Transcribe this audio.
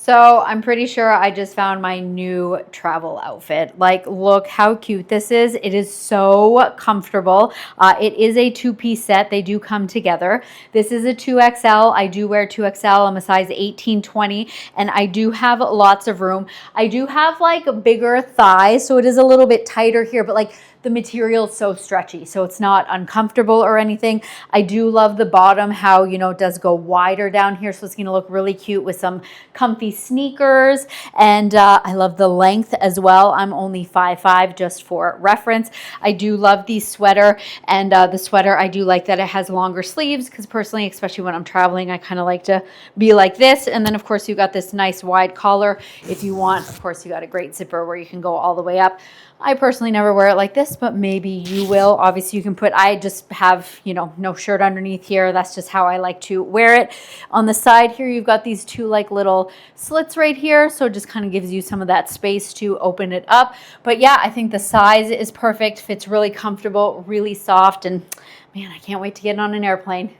So I'm pretty sure I just found my new travel outfit. Like, look how cute this is. It is so comfortable. It is a two-piece set. They do come together. This is a 2XL. I do wear 2XL. I'm a size 18, 20, and I do have lots of room. I do have like bigger thighs, so it is a little bit tighter here, but like the material is so stretchy, so it's not uncomfortable or anything. I do love the bottom, how, you know, it does go wider down here, so it's going to look really cute with some comfy sneakers. And I love the length as well. I'm only 5'5", just for reference. I do love the sweater, and the sweater, I do like that it has longer sleeves, because personally, especially when I'm traveling, I kind of like to be like this. And then of course you got this nice wide collar if you want. Of course, you got a great zipper where you can go all the way up. I personally never wear it like this, but maybe you will. Obviously you can put, I just have, you know, no shirt underneath here. That's just how I like to wear it. On the side here, you've got these two like little slits right here. So it just kind of gives you some of that space to open it up. But yeah, I think the size is perfect. Fits really comfortable, really soft. And man, I can't wait to get on an airplane.